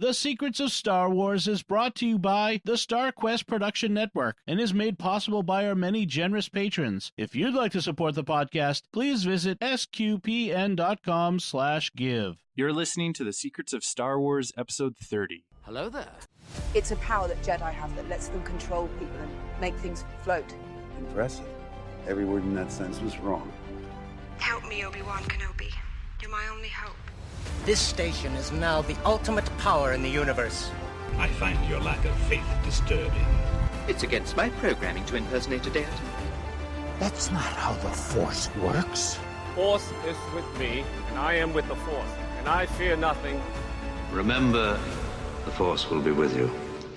The Secrets of Star Wars is brought to you by the StarQuest Production Network and is made possible by our many generous patrons. If you'd like to support the podcast, please visit sqpn.com/give. You're listening to The Secrets of Star Wars, Episode 30. Hello there. It's a power that Jedi have that lets them control people and make things float. Impressive. Every word in that sentence was wrong. Help me, Obi-Wan Kenobi. You're my only hope. This station is now the ultimate power in the universe. I find your lack of faith disturbing. It's against my programming to impersonate a deity. That's not how the Force works. Force is with me, and I am with the Force, and I fear nothing. Remember, the Force will be with you,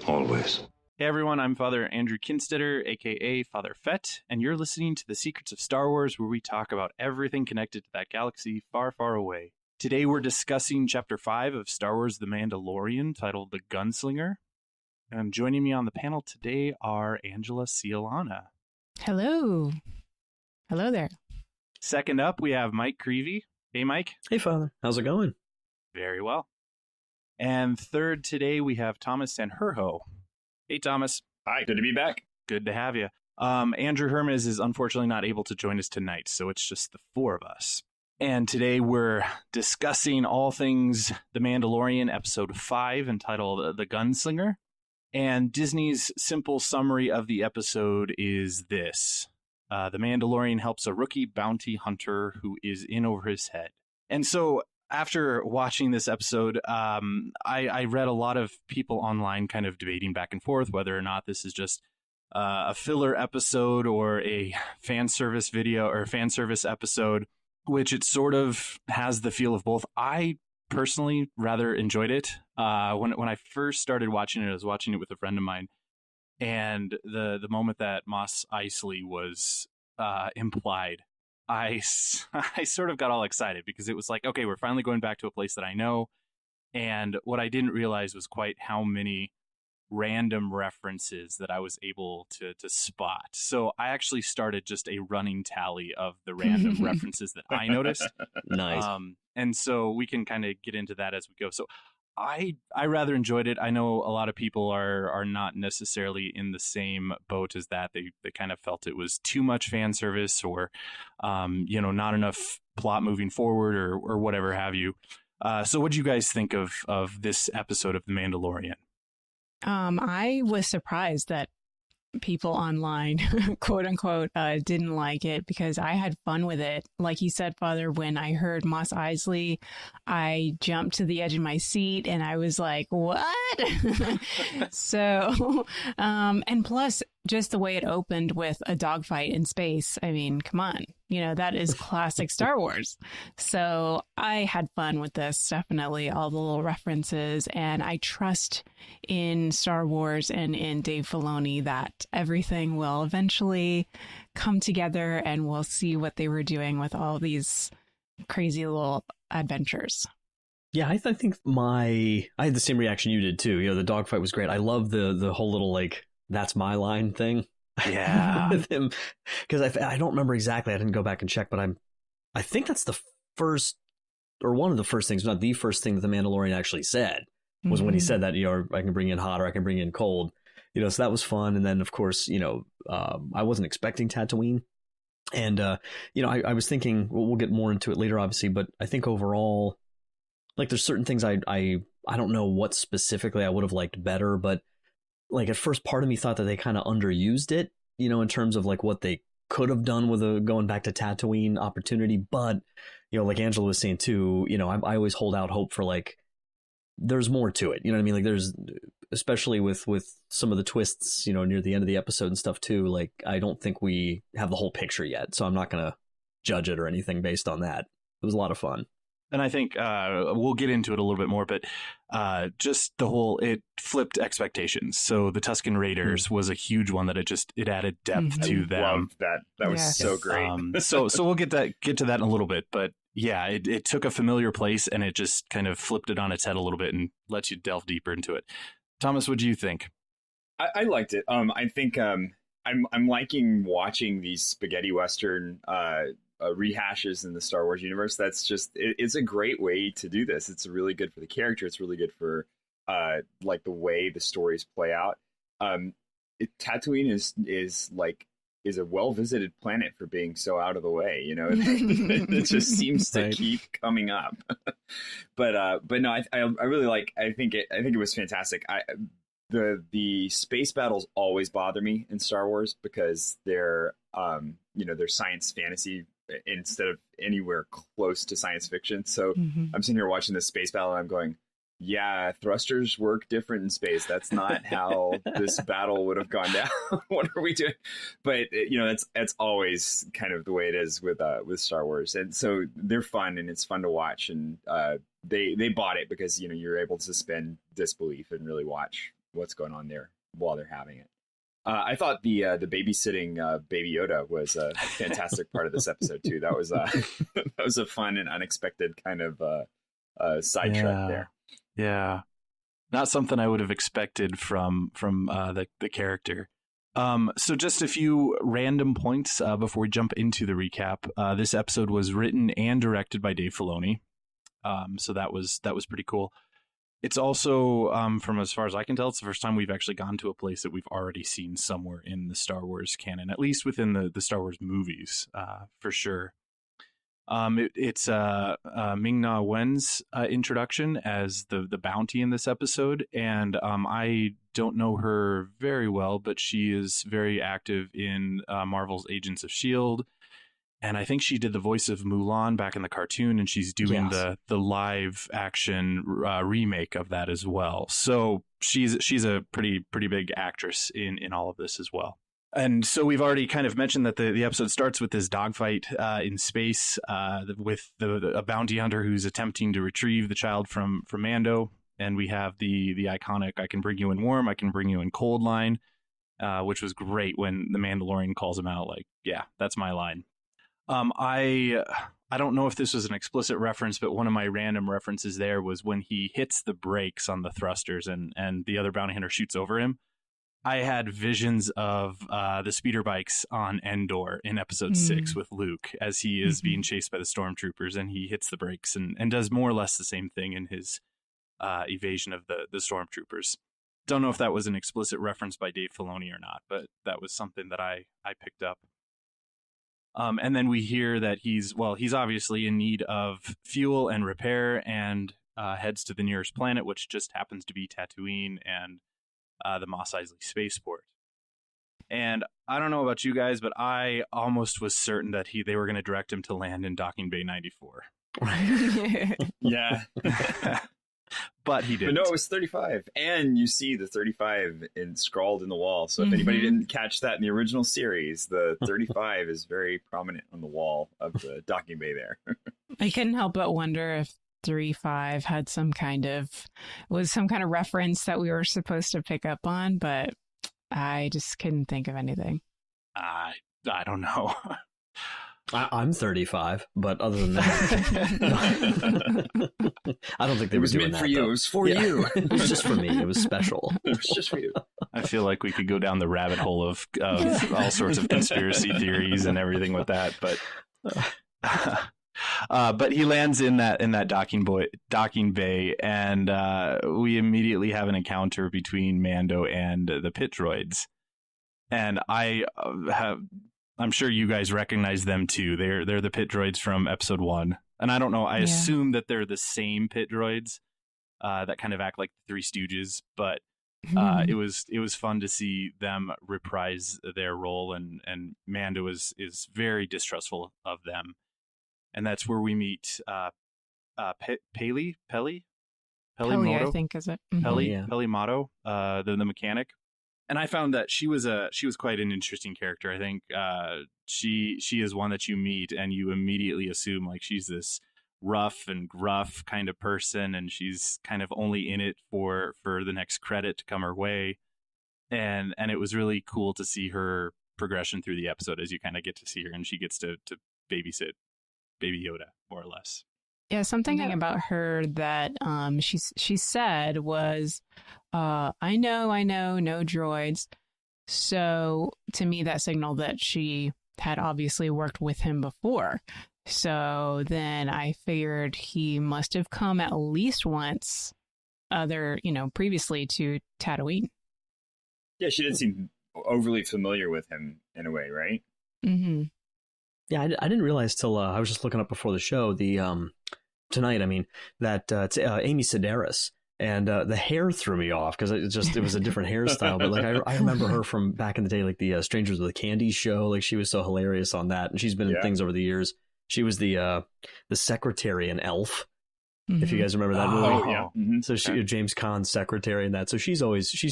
always. Hey everyone, I'm Father Andrew Kinstetter, aka Father Fett, and you're listening to The Secrets of Star Wars, where we talk about everything connected to that galaxy far, far away. Today we're discussing Chapter 5 of Star Wars The Mandalorian, titled The Gunslinger. And joining me on the panel today are Angela Cialana. Hello. Hello there. Second up, we have Mike Creevy. Hey, Mike. Hey, Father. How's it going? Very well. And third today, we have Thomas Sanjurjo. Hey, Thomas. Hi, good to be back. Good to have you. Andrew Hermes is unfortunately not able to join us tonight, so it's just the four of us. And today we're discussing all things The Mandalorian, Episode 5, entitled The Gunslinger. And Disney's simple summary of the episode is this. The Mandalorian helps a rookie bounty hunter who is in over his head. And so after watching this episode, I read a lot of people online kind of debating back and forth whether or not this is just a filler episode or a fan service video or fan service episode, which it sort of has the feel of both. I personally rather enjoyed it. When I first started watching it, I was watching it with a friend of mine, and the moment that Mos Eisley was implied, I sort of got all excited because it was like, okay, we're finally going back to a place that I know. And what I didn't realize was quite how many random references that I was able to spot. So I actually started just a running tally of the random references that I noticed. Nice. And so we can kind of get into that as we go. So I rather enjoyed it. I know a lot of people are not necessarily in the same boat as that. They kind of felt it was too much fan service or, not enough plot moving forward or whatever have you. So what do you guys think of this episode of The Mandalorian? I was surprised that people online, quote unquote, didn't like it because I had fun with it. Like you said, Father, when I heard Mos Eisley, I jumped to the edge of my seat and I was like, what? So, and plus just the way it opened with a dogfight in space. I mean, come on, that is classic Star Wars. So I had fun with this, definitely all the little references, and I trust in Star Wars and in Dave Filoni that everything will eventually come together and we'll see what they were doing with all these crazy little adventures. Yeah, I think I had the same reaction you did too. The dogfight was great. I love the whole little that's my line thing. Yeah. With him, because I don't remember exactly. I didn't go back and check, but I think that's the first or one of the first things, not the first thing that the Mandalorian actually said was when he said that, I can bring in hot or I can bring in cold, so that was fun. And then of course, I wasn't expecting Tatooine. And, I was thinking, we'll get more into it later, obviously, but I think overall, there's certain things I don't know what specifically I would have liked better, but at first part of me thought that they kind of underused it, in terms of what they could have done with a going back to Tatooine opportunity. But, like Angela was saying too, I always hold out hope for there's more to it. You know what I mean? There's, especially with some of the twists, near the end of the episode and stuff too. I don't think we have the whole picture yet, so I'm not going to judge it or anything based on that. It was a lot of fun. And I think we'll get into it a little bit more, but just it flipped expectations. So the Tusken Raiders was a huge one that it added depth to them. I loved that. That was so great. So we'll get to that in a little bit, but yeah, it took a familiar place and it just kind of flipped it on its head a little bit and lets you delve deeper into it. Thomas, what do you think? I liked it. I think I'm liking watching these spaghetti Western rehashes in the Star Wars universe. That's just it's a great way to do this. It's really good for the character. It's really good for like the way the stories play out. Tatooine is a well-visited planet for being so out of the way, you know. It just seems to keep coming up. but no, I really I think it was fantastic. The space battles always bother me in Star Wars because they're science fantasy instead of anywhere close to science fiction. So I'm sitting here watching this space battle and I'm going, yeah, thrusters work different in space. That's not how this battle would have gone down. What are we doing? But that's always kind of the way it is with Star Wars. And so they're fun and it's fun to watch. And they bought it because you're able to suspend disbelief and really watch what's going on there while they're having it. I thought the babysitting Baby Yoda was a fantastic part of this episode too. That was a fun and unexpected kind of sidetrack there. Yeah, not something I would have expected from the character. So just a few random points before we jump into the recap. This episode was written and directed by Dave Filoni, so that was pretty cool. It's also, from as far as I can tell, it's the first time we've actually gone to a place that we've already seen somewhere in the Star Wars canon, at least within the Star Wars movies, for sure. It's Ming-Na Wen's introduction as the bounty in this episode, and I don't know her very well, but she is very active in Marvel's Agents of S.H.I.E.L.D., and I think she did the voice of Mulan back in the cartoon, and she's doing the live action remake of that as well. So she's a pretty big actress in all of this as well. And so we've already kind of mentioned that the episode starts with this dogfight in space with a bounty hunter who's attempting to retrieve the child from Mando. And we have the iconic "I can bring you in warm, I can bring you in cold" line, which was great when the Mandalorian calls him out like, yeah, that's my line. I don't know if this was an explicit reference, but one of my random references there was when he hits the brakes on the thrusters and the other bounty hunter shoots over him. I had visions of the speeder bikes on Endor in episode 6 with Luke as he is being chased by the stormtroopers, and he hits the brakes and does more or less the same thing in his evasion of the stormtroopers. Don't know if that was an explicit reference by Dave Filoni or not, but that was something that I picked up. And then we hear that he's obviously in need of fuel and repair and heads to the nearest planet, which just happens to be Tatooine and the Mos Eisley spaceport. And I don't know about you guys, but I almost was certain that they were going to direct him to land in Docking Bay 94. Yeah. But he didn't. But no, it was 35. And you see the 35 scrawled in the wall. So if anybody didn't catch that in the original series, the 35 is very prominent on the wall of the docking bay there. I couldn't help but wonder if 35 had some kind of reference that we were supposed to pick up on, but I just couldn't think of anything. I don't know. I'm 35, but other than that, I don't think they were doing that. It was meant for you. It was for you. It was just for me. It was special. It was just for you. I feel like we could go down the rabbit hole of all sorts of conspiracy theories and everything with that, but he lands in that docking bay, and we immediately have an encounter between Mando and the pit droids, and I'm sure you guys recognize them too. They're the pit droids from episode 1. And I don't know, I assume that they're the same pit droids that kind of act like the Three Stooges, but it was fun to see them reprise their role, and Mando is very distrustful of them. And that's where we meet Peli Motto, I think, is it? Peli Motto, the mechanic. And I found that she was quite an interesting character. I think she is one that you meet and you immediately assume like she's this rough and gruff kind of person, and she's kind of only in it for the next credit to come her way. And it was really cool to see her progression through the episode as you kind of get to see her, and she gets to babysit Baby Yoda more or less. Yeah, something about her that she said was, I know, no droids. So to me, that signaled that she had obviously worked with him before. So then I figured he must have come at least once previously to Tatooine. Yeah, she didn't seem overly familiar with him in a way, right? Mm-hmm. Yeah, I didn't realize till I was just looking up before the show tonight. I mean that it's Amy Sedaris, and the hair threw me off because it was a different hairstyle. But like I remember her from back in the day, like the Strangers with the Candy show. Like she was so hilarious on that, and she's been in things over the years. She was the secretary in Elf. Mm-hmm. If you guys remember that movie. Oh, yeah. Mm-hmm. So James Caan's secretary in that. So she's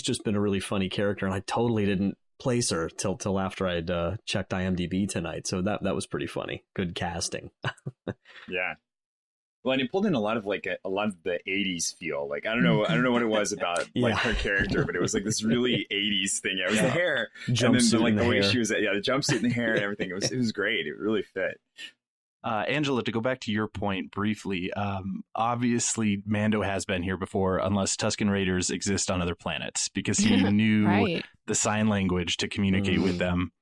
just been a really funny character, and I totally didn't place her till after I'd checked IMDb tonight. So that was pretty funny. Good casting. Yeah. Well, and he pulled in a lot of the 80s feel. Like I don't know what it was about like her character, but it was like this really 80s thing. It was the hair, and then like the way she was, the jumpsuit and the hair and everything. It was great. It really fit. Angela, to go back to your point briefly, obviously Mando has been here before, unless Tusken Raiders exist on other planets, because he knew right. the sign language to communicate with them,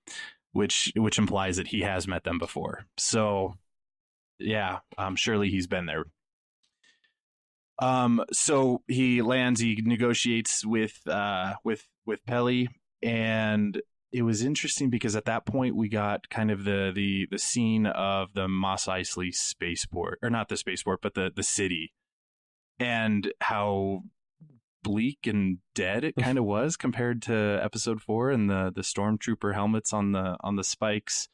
which implies that he has met them before. So, yeah, surely he's been there. So he lands, he negotiates with Peli, and it was interesting because at that point we got kind of the scene of the Mos Eisley spaceport, or not the spaceport, but the city, and how bleak and dead it kind of was compared to episode 4 and the stormtrooper helmets on the spikes.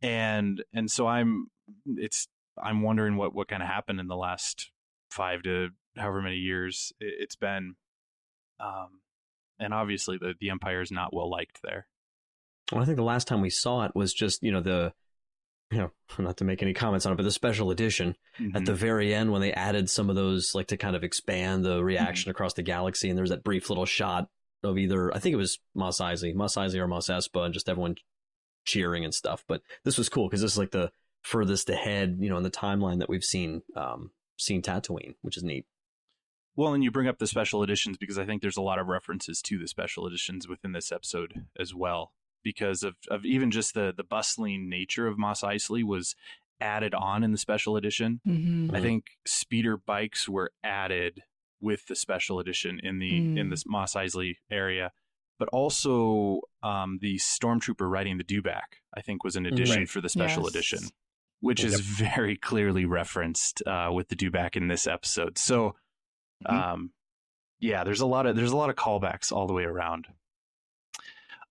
And so I'm wondering what kind of happened in the last 5 to however many years it's been. And obviously the Empire is not well liked there. Well, I think the last time we saw it was just, not to make any comments on it, but the special edition at the very end when they added some of those, like to kind of expand the reaction across the galaxy. And there's that brief little shot of either, I think it was Mos Eisley or Mos Espa, and just everyone cheering and stuff. But this was cool because this is like the furthest ahead, in the timeline that we've seen Tatooine, which is neat. Well, and you bring up the special editions because I think there's a lot of references to the special editions within this episode as well, because of even just the bustling nature of Mos Eisley was added on in the special edition. Mm-hmm. I think speeder bikes were added with the special edition in this Mos Eisley area, but also the stormtrooper riding the dewback, I think, was an addition for the special edition, which is very clearly referenced with the dewback in this episode. So. There's a lot of callbacks all the way around.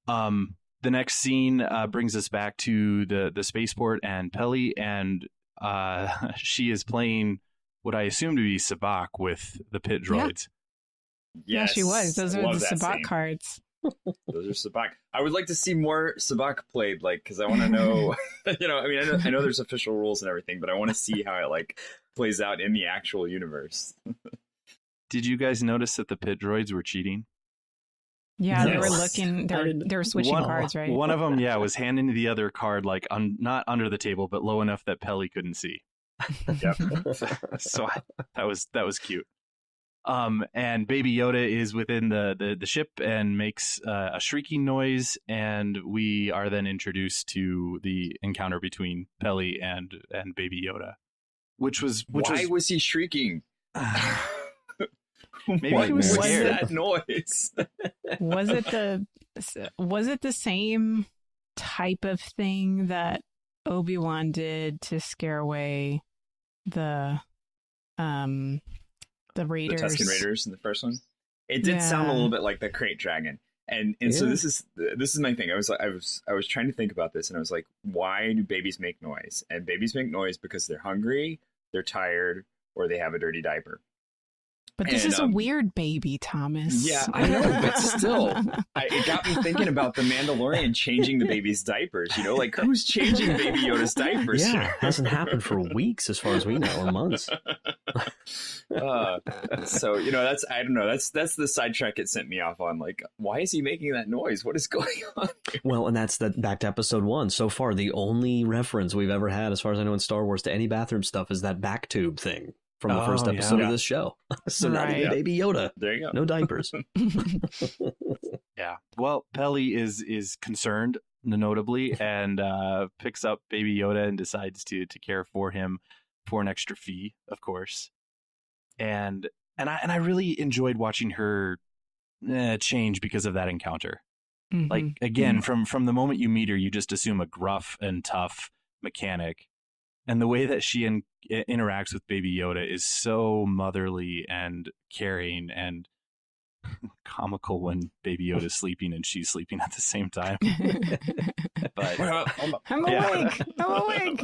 The next scene brings us back to the spaceport and Peli, and she is playing what I assume to be sabacc with the pit droids. Yeah, Yes, she was. Those are the sabacc scene. cards. Those are sabacc. I would like to see more sabacc played, because I want to know. I know there's official rules and everything, but I want to see how it plays out in the actual universe. Did you guys notice that the pit droids were cheating? Yeah, they were looking. They were switching cards, right? One of them, was handing the other card not under the table, but low enough that Peli couldn't see. Yep. So that was cute. And Baby Yoda is within the ship and makes a shrieking noise, and we are then introduced to the encounter between Peli and Baby Yoda, which was why was he shrieking? Maybe what he was was scared. that noise? Was it the same type of thing that Obi-Wan did to scare away the Raiders? The Tusken Raiders in the first one. It did sound a little bit like the Krayt Dragon, and so this is my thing. I was trying to think about this, and I was like, why do babies make noise? And babies make noise because they're hungry, they're tired, or they have a dirty diaper. But this is a weird baby, Thomas. Yeah, I know, but still, it got me thinking about the Mandalorian changing the baby's diapers. Who's changing Baby Yoda's diapers? Yeah, here? hasn't happened for weeks, as far as we know, or months. So that's I don't know. That's the sidetrack it sent me off on. Why is he making that noise? What is going on here? Well, and that's back to episode 1. So far, the only reference we've ever had, as far as I know, in Star Wars to any bathroom stuff is that back tube thing from the first episode of this show. So now Baby Yoda. There you go. No diapers. Yeah. Well, Peli is concerned, notably, and picks up Baby Yoda and decides to care for him for an extra fee, of course. And And I really enjoyed watching her change because of that encounter. Mm-hmm. Like, again, from the moment you meet her, you just assume a gruff and tough mechanic. And the way that she interacts with Baby Yoda is so motherly and caring and comical when Baby Yoda's sleeping and she's sleeping at the same time. But I'm awake. I'm awake.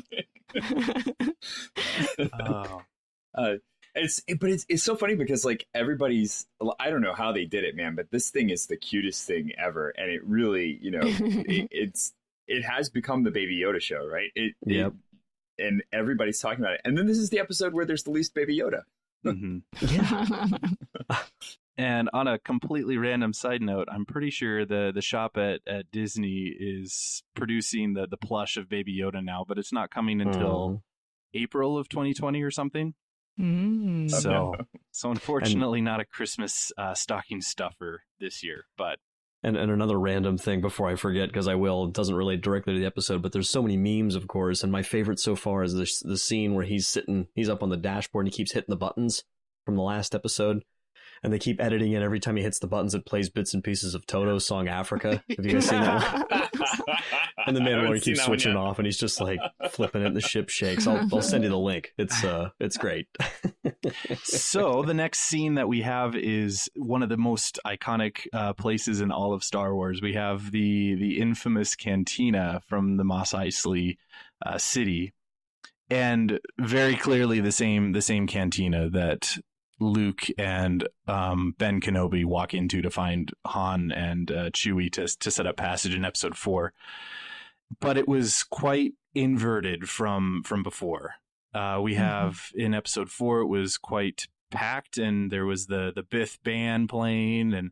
It's so funny because like everybody's, I don't know how they did it, man, but this thing is the cutest thing ever, and it really, it has become the Baby Yoda show, right? And everybody's talking about it, and then this is the episode where there's the least Baby Yoda. Mm-hmm. Yeah. And on a completely random side note, I'm pretty sure the shop at Disney is producing the plush of Baby Yoda now, but it's not coming until April of 2020 or something. So unfortunately not a Christmas stocking stuffer this year, but and another random thing before I forget, because I will, it doesn't relate directly to the episode, but there's so many memes, of course, and my favorite so far is the scene where he's up on the dashboard and he keeps hitting the buttons from the last episode. And they keep editing it. Every time he hits the buttons, it plays bits and pieces of Toto's song Africa. Have you guys seen that one? And the Mandalorian keeps switching off, and he's just like flipping it, and the ship shakes. I'll send you the link. It's great. So the next scene that we have is one of the most iconic places in all of Star Wars. We have the infamous cantina from the Mos Eisley city, and very clearly the same cantina that Luke and Ben Kenobi walk into to find Han and Chewie to set up passage in episode 4. But it was quite inverted from before. We have in episode 4, it was quite packed, and there was the Biff band playing,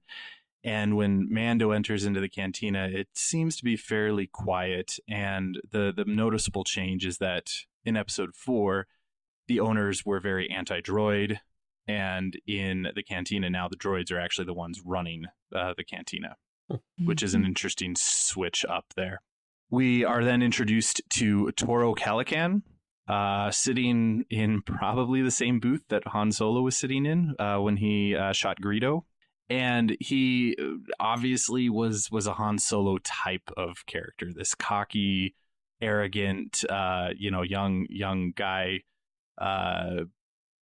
and when Mando enters into the cantina, it seems to be fairly quiet. And the noticeable change is that in episode 4, the owners were very anti-droid. And in the cantina now, the droids are actually the ones running the cantina, which is an interesting switch up there. We are then introduced to Toro Calican, sitting in probably the same booth that Han Solo was sitting in when he shot Greedo. And he obviously was a Han Solo type of character, this cocky, arrogant, young guy.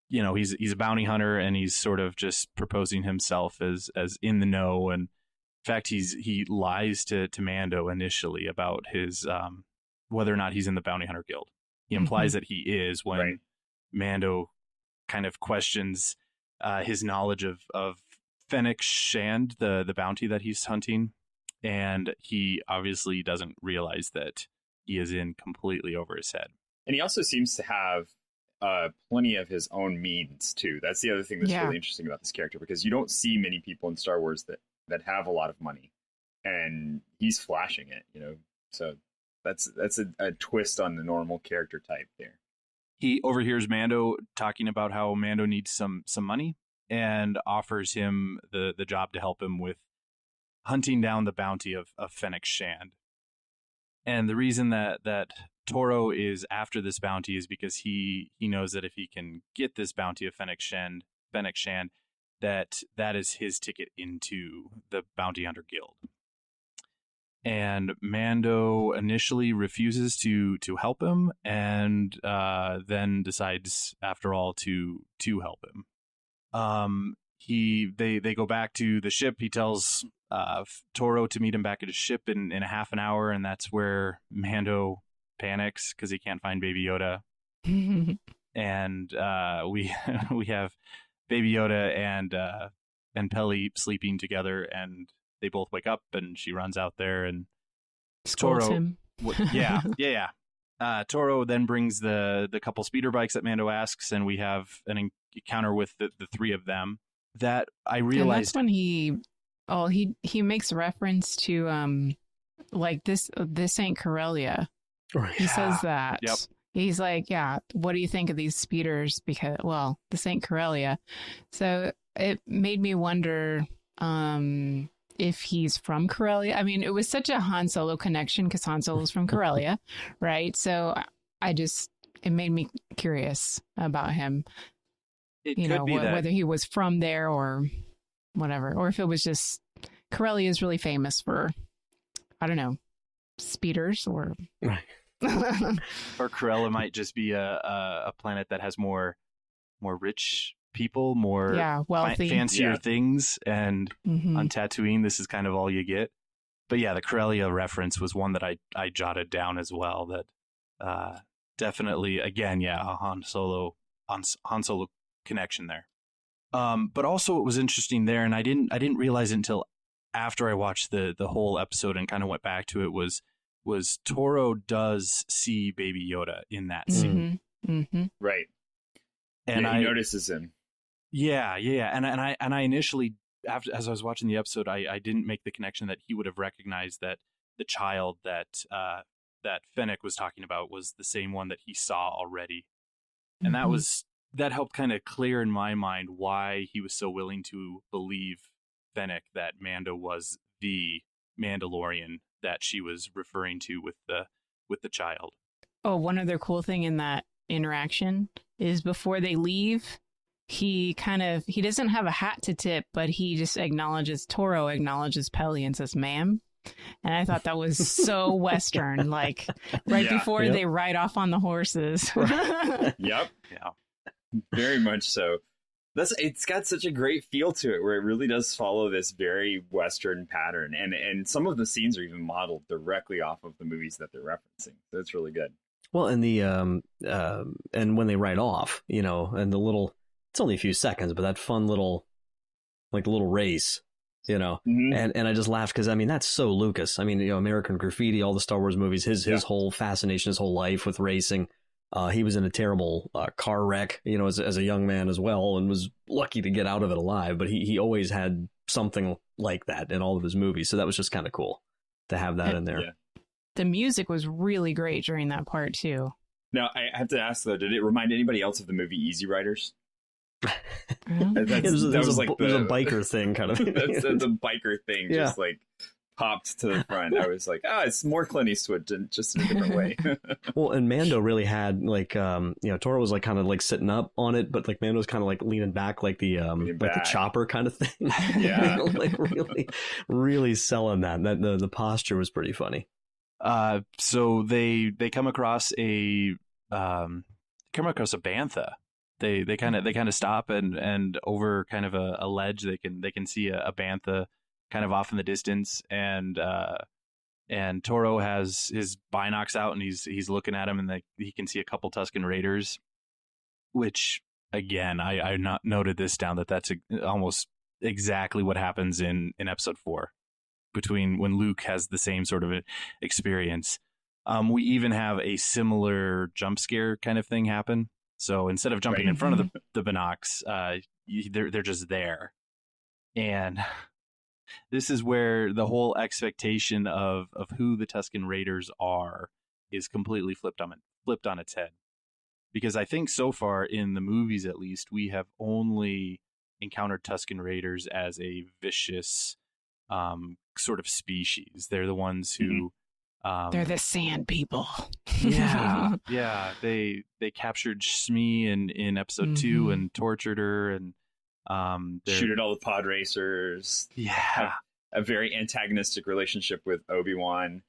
He's a bounty hunter, and he's sort of just proposing himself as in the know. And in fact, he lies to Mando initially about his whether or not he's in the bounty hunter guild. He implies that he is when Mando kind of questions his knowledge of Fennec Shand, the bounty that he's hunting, and he obviously doesn't realize that he is in completely over his head. And he also seems to have plenty of his own means too. That's the other thing that's really interesting about this character, because you don't see many people in Star Wars that have a lot of money, and he's flashing it, so that's a twist on the normal character type there. He overhears Mando talking about how Mando needs some money, and offers him the job to help him with hunting down the bounty of Fennec Shand. And the reason that Toro is after this bounty is because he knows that if he can get this bounty of Fennec Shand, that is his ticket into the Bounty Hunter Guild. And Mando initially refuses to help him, and then decides after all to help him. They go back to the ship. He tells Toro to meet him back at his ship in a half an hour, and that's where Mando panics because he can't find Baby Yoda. And we have Baby Yoda and Peli sleeping together, and they both wake up, and she runs out there and scolds him. Yeah. Toro then brings the couple speeder bikes that Mando asks, and we have an encounter with the three of them that I realized. And that's when he makes reference to like this ain't Corellia. Right. He says that. Yep. He's like, yeah, what do you think of these speeders? Because, well, this ain't Corellia. So it made me wonder if he's from Corellia. I mean, it was such a Han Solo connection because Han Solo's from Corellia, right? So it made me curious about him. It you could know, be that. whether he was from there or whatever, or if it was just Corellia is really famous for, I don't know, speeders or. Or Corella might just be a planet that has more rich people, more wealthy, fancier things, and Mm-hmm. on Tatooine, this is kind of all you get. But yeah, the Corellia reference was one that I jotted down as well. That definitely, again, a Han Solo connection there. But also, what was interesting there, and I didn't realize it until after I watched the whole episode and kind of went back to it, was Toro does see Baby Yoda in that scene. Mm-hmm. Right. And he notices him. Yeah. And I initially, as I was watching the episode, I didn't make the connection that he would have recognized that the child that Fennec was talking about was the same one that he saw already. And that helped kind of clear in my mind why he was so willing to believe Fennec that Mando was the Mandalorian that she was referring to with the child. Oh, one other cool thing in that interaction is before they leave, he doesn't have a hat to tip, but he just Toro acknowledges Pelly and says, "Ma'am." And I thought that was so Western, like before they ride off on the horses. Yep. Yeah. Very much so. It's got such a great feel to it, where it really does follow this very Western pattern, and some of the scenes are even modeled directly off of the movies that they're referencing. So it's really good. Well, and the and when they ride off, you know, and the little, it's only a few seconds, but that fun little race, you know, and I just laughed because I mean that's so Lucas. I mean, you know, American Graffiti, all the Star Wars movies, his whole fascination, his whole life with racing. He was in a terrible car wreck, you know, as a young man as well, and was lucky to get out of it alive. But he always had something like that in all of his movies. So that was just kind of cool to have that in there. Yeah. The music was really great during that part, too. Now, I have to ask, though, did it remind anybody else of the movie Easy Riders? It was a biker thing, kind of. That's the biker thing, just like popped to the front. I was like, it's more Clint Eastwood, just in a different way. Well, and Mando really had like, you know, Toro was like kind of like sitting up on it, but like Mando's kind of like leaning back, like the chopper kind of thing. Yeah, like really selling that. The posture was pretty funny. So they come across a bantha. They kind of stop and over kind of a ledge they can see a bantha kind of off in the distance, and Toro has his binocs out and he's looking at him, and he can see a couple Tusken Raiders, which again I not noted this down that's almost exactly what happens in episode 4 between when Luke has the same sort of experience. We even have a similar jump scare kind of thing happen. So instead of jumping in front of the binocs, they're just there. And this is where the whole expectation of who the Tusken Raiders are is completely flipped on its head. Because I think so far in the movies, at least, we have only encountered Tusken Raiders as a vicious sort of species. They're the ones who they're the sand people. Yeah. They captured Shmi in episode 2 and tortured her and shoot at all the pod racers. Yeah. Have a very antagonistic relationship with Obi-Wan.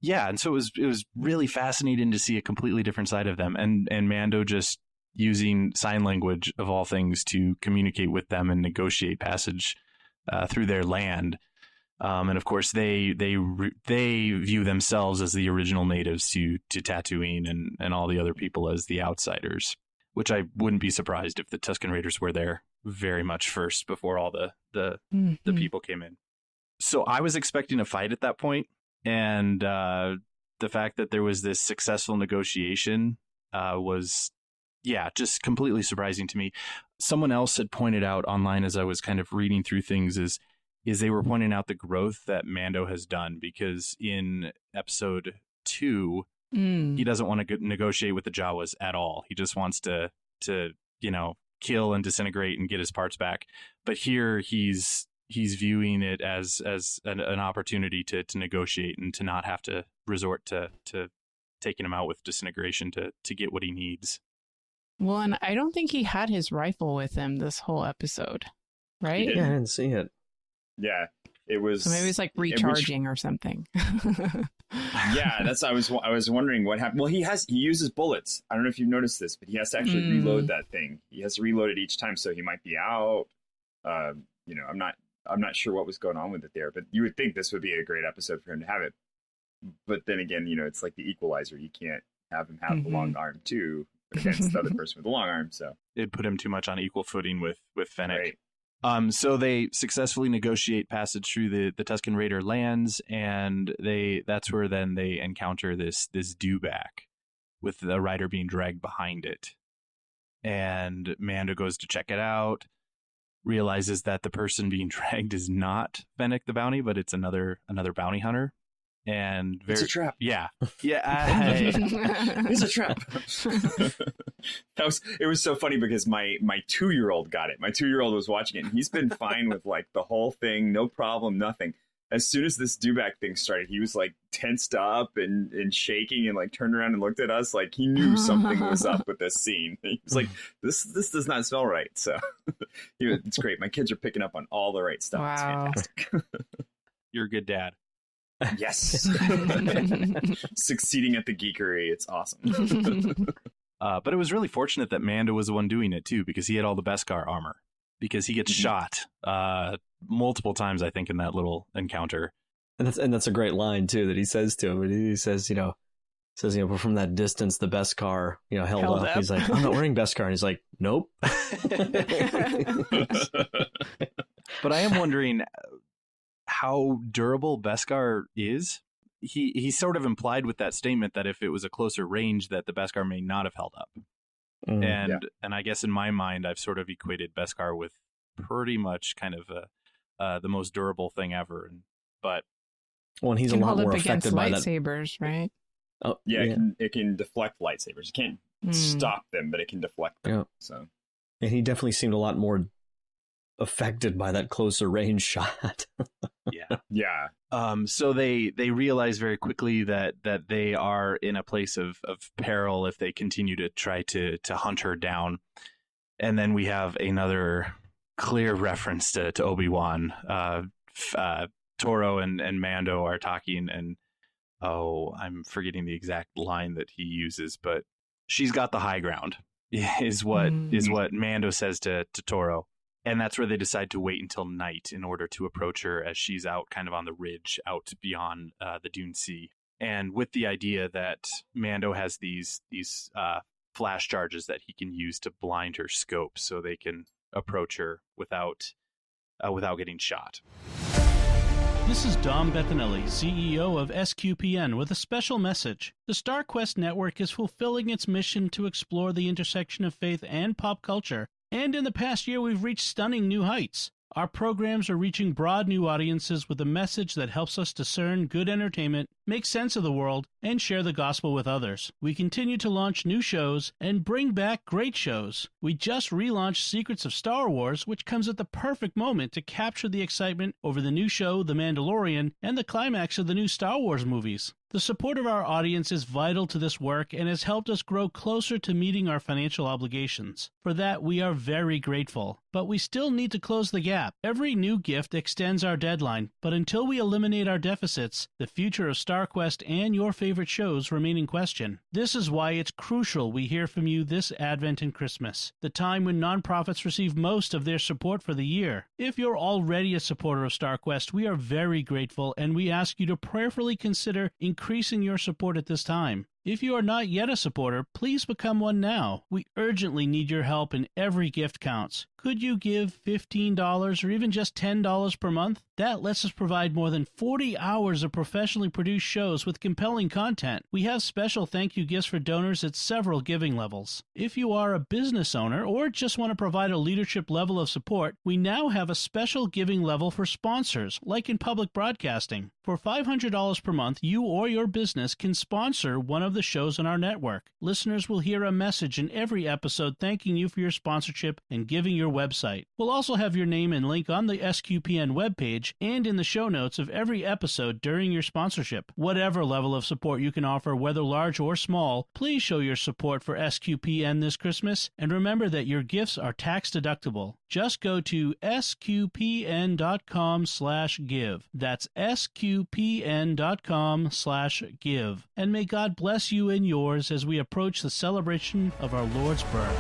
Yeah, and so it was really fascinating to see a completely different side of them, and Mando just using sign language of all things to communicate with them and negotiate passage through their land. And of course, they view themselves as the original natives to Tatooine, and all the other people as the outsiders. Which I wouldn't be surprised if the Tusken Raiders were there very much first before all the people came in. So I was expecting a fight at that point, and the fact that there was this successful negotiation was, just completely surprising to me. Someone else had pointed out online as I was kind of reading through things is they were pointing out the growth that Mando has done, because in episode 2, he doesn't want to negotiate with the Jawas at all. He just wants to kill and disintegrate and get his parts back. But here he's viewing it as an opportunity to negotiate and to not have to resort to taking him out with disintegration to get what he needs. Well, and I don't think he had his rifle with him this whole episode, right? Yeah, I didn't see it. Yeah, it was. So maybe it's like recharging or something. Yeah, I was wondering what happened. Well, he uses bullets. I don't know if you've noticed this, but he has to actually reload that thing. He has to reload it each time, so he might be out. I'm not sure what was going on with it there, but you would think this would be a great episode for him to have it. But then again, it's like the Equalizer. You can't have him have the long arm too against the other person with the long arm. So it'd put him too much on equal footing with Fennec. Right. So they successfully negotiate passage through the Tusken Raider lands, and that's where then they encounter this dewback with the rider being dragged behind it. And Mando goes to check it out, realizes that the person being dragged is not Fennec the bounty, but it's another bounty hunter. And it's a trap. Yeah. It's a trap. It was so funny because my 2-year-old got it. My 2-year-old was watching it, and he's been fine with like the whole thing, no problem, nothing. As soon as this dewback thing started, he was like tensed up and shaking and like turned around and looked at us like he knew something was up with this scene. He was like, this does not smell right. So it's great. My kids are picking up on all the right stuff. Wow. It's fantastic. You're a good dad. Yes. Succeeding at the geekery. It's awesome. But it was really fortunate that Mando was the one doing it too, because he had all the Beskar armor, because he gets shot multiple times, I think, in that little encounter. And that's a great line too that he says to him. He says, but from that distance, the Beskar, held up. He's like, I'm not wearing Beskar. And he's like, nope. But I am wondering how durable Beskar is. He sort of implied with that statement that if it was a closer range, that the Beskar may not have held up. And I guess in my mind, I've sort of equated Beskar with pretty much kind of the most durable thing ever. And he's a lot more affected by that. Lightsabers, right? Oh, yeah. It can deflect lightsabers. It can't stop them, but it can deflect them. Yeah. So, and he definitely seemed a lot more affected by that closer range shot. Yeah. So they realize very quickly that they are in a place of peril if they continue to try to hunt her down. And then we have another clear reference to Obi-Wan. Toro and Mando are talking, and I'm forgetting the exact line that he uses, but she's got the high ground is what Mando says to Toro. And that's where they decide to wait until night in order to approach her, as she's out kind of on the ridge out beyond the Dune Sea. And with the idea that Mando has these flash charges that he can use to blind her scope so they can approach her without getting shot. This is Dom Bettinelli, CEO of SQPN, with a special message. The StarQuest Network is fulfilling its mission to explore the intersection of faith and pop culture. And in the past year, we've reached stunning new heights. Our programs are reaching broad new audiences with a message that helps us discern good entertainment, make sense of the world, and share the gospel with others. We continue to launch new shows and bring back great shows. We just relaunched Secrets of Star Wars, which comes at the perfect moment to capture the excitement over the new show, The Mandalorian, and the climax of the new Star Wars movies. The support of our audience is vital to this work and has helped us grow closer to meeting our financial obligations. For that, we are very grateful. But we still need to close the gap. Every new gift extends our deadline, but until we eliminate our deficits, the future of StarQuest and your favorite shows remain in question. This is why it's crucial we hear from you this Advent and Christmas, the time when nonprofits receive most of their support for the year. If you're already a supporter of StarQuest, we are very grateful, and we ask you to prayerfully consider increasing your support at this time. If you are not yet a supporter, please become one now. We urgently need your help, and every gift counts. Could you give $15 or even just $10 per month? That lets us provide more than 40 hours of professionally produced shows with compelling content. We have special thank you gifts for donors at several giving levels. If you are a business owner or just want to provide a leadership level of support, we now have a special giving level for sponsors, like in public broadcasting. For $500 per month, you or your business can sponsor one of the shows on our network. Listeners will hear a message in every episode thanking you for your sponsorship and giving your website. We'll also have your name and link on the SQPN webpage and in the show notes of every episode during your sponsorship. Whatever level of support you can offer, whether large or small, please show your support for SQPN this Christmas, and remember that your gifts are tax deductible. Just go to sqpn.com/give. That's sqpn.com/give. And may God bless you and yours as we approach the celebration of our Lord's birth.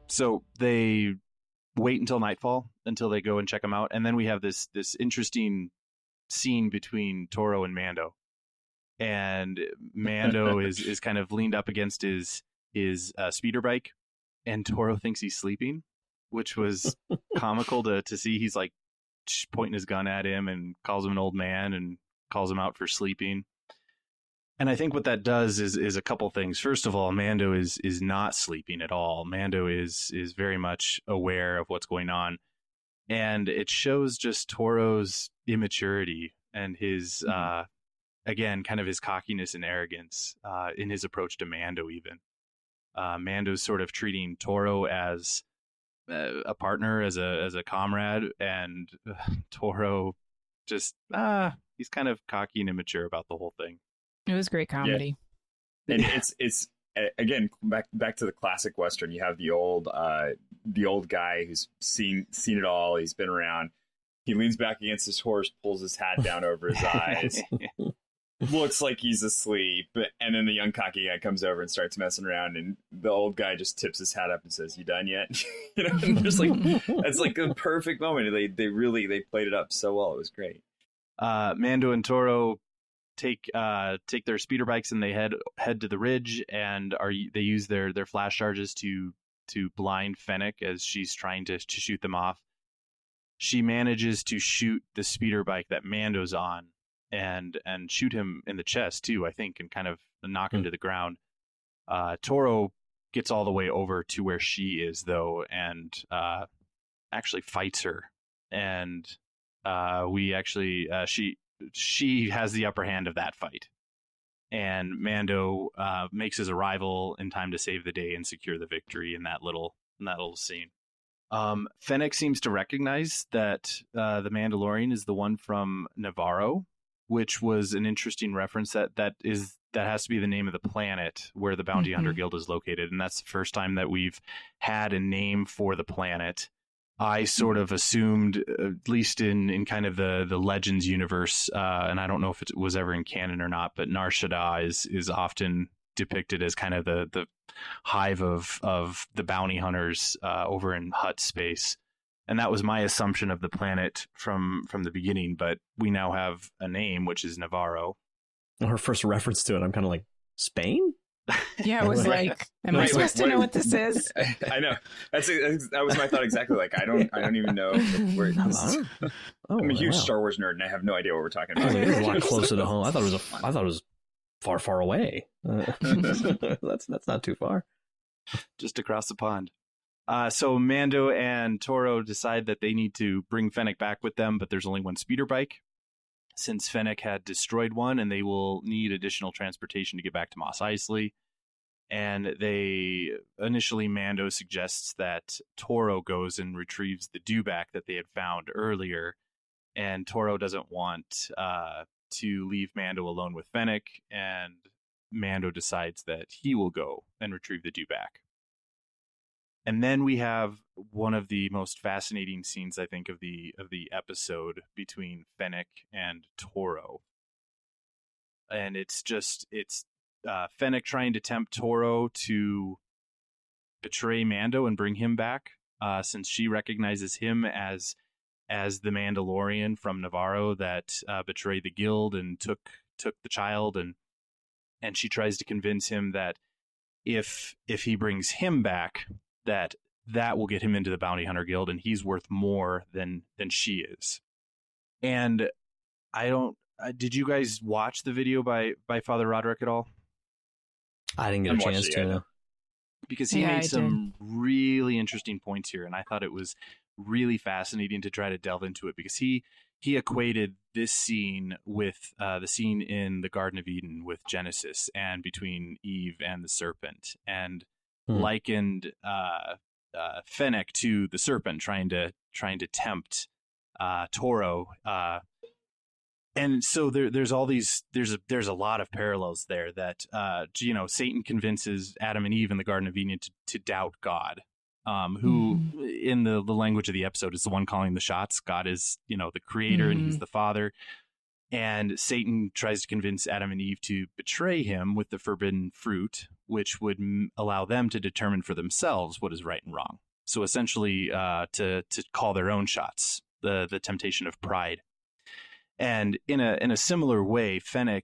So they wait until nightfall until they go and check him out, and then we have this interesting scene between Toro and Mando. And Mando is kind of leaned up against his speeder bike, and Toro thinks he's sleeping, which was comical to see. He's like pointing his gun at him and calls him an old man and calls him out for sleeping. And I think what that does is a couple things. First of all, Mando is not sleeping at all. Mando is very much aware of what's going on, and it shows just Toro's immaturity and his again, kind of his cockiness and arrogance in his approach to Mando. Even Mando's sort of treating Toro as a partner, as a comrade, and Toro just he's kind of cocky and immature about the whole thing. It was great comedy. Yeah. And it's again back to the classic Western. You have the old guy who's seen it all. He's been around. He leans back against his horse, pulls his hat down over his eyes, looks like he's asleep, and then the young cocky guy comes over and starts messing around, and the old guy just tips his hat up and says, "You done yet?" And there's like it's like a perfect moment. They played it up so well. It was great. Mando and Toro take their speeder bikes and they head to the ridge, and they use their flash charges to blind Fennec as she's trying to shoot them off. She manages to shoot the speeder bike that Mando's on and shoot him in the chest too, I think, and kind of knock him to the ground. Toro gets all the way over to where she is though, and actually fights her, and she has the upper hand of that fight, and Mando makes his arrival in time to save the day and secure the victory in that little scene. Fennec seems to recognize that the Mandalorian is the one from Navarro, which was an interesting reference. That has to be the name of the planet where the Bounty Hunter Guild is located, and that's the first time that we've had a name for the planet. I sort of assumed, at least in kind of the Legends universe, and I don't know if it was ever in canon or not, but Nar Shaddaa is often depicted as kind of the hive of the bounty hunters over in Hutt space. And that was my assumption of the planet from the beginning, but we now have a name, which is Navarro. Her first reference to it, I'm kind of like, Spain? Yeah, it was like, am I supposed to know what this is? I know. That was my thought exactly. Like, I don't even know where I'm a huge Star Wars nerd, and I have no idea what we're talking about. It was a lot closer to home. I thought it was far away. That's not too far. Just across the pond. So Mando and Toro decide that they need to bring Fennec back with them, but there's only one speeder bike, since Fennec had destroyed one, and they will need additional transportation to get back to Mos Eisley. And Mando suggests that Toro goes and retrieves the dewback that they had found earlier, and Toro doesn't want to leave Mando alone with Fennec, and Mando decides that he will go and retrieve the dewback. And then we have one of the most fascinating scenes, I think, of the episode between Fennec and Toro. And it's Fennec trying to tempt Toro to betray Mando and bring him back, since she recognizes him as the Mandalorian from Navarro that betrayed the guild and took the child, and she tries to convince him that if he brings him back, that will get him into the Bounty Hunter Guild, and he's worth more than she is. And did you guys watch the video by Father Roderick at all? I didn't get a chance to. Because he made some really interesting points here, and I thought it was really fascinating to try to delve into it, because he equated this scene with the scene in the Garden of Eden with Genesis and between Eve and the serpent, and likened Fennec to the serpent trying to tempt Toro. And so there's all these, there's a lot of parallels there that, Satan convinces Adam and Eve in the Garden of Eden to doubt God, who in the language of the episode is the one calling the shots. God is, the creator, and he's the father. And Satan tries to convince Adam and Eve to betray him with the forbidden fruit, which would allow them to determine for themselves what is right and wrong. So essentially to call their own shots, the temptation of pride. And in a similar way, Fennec,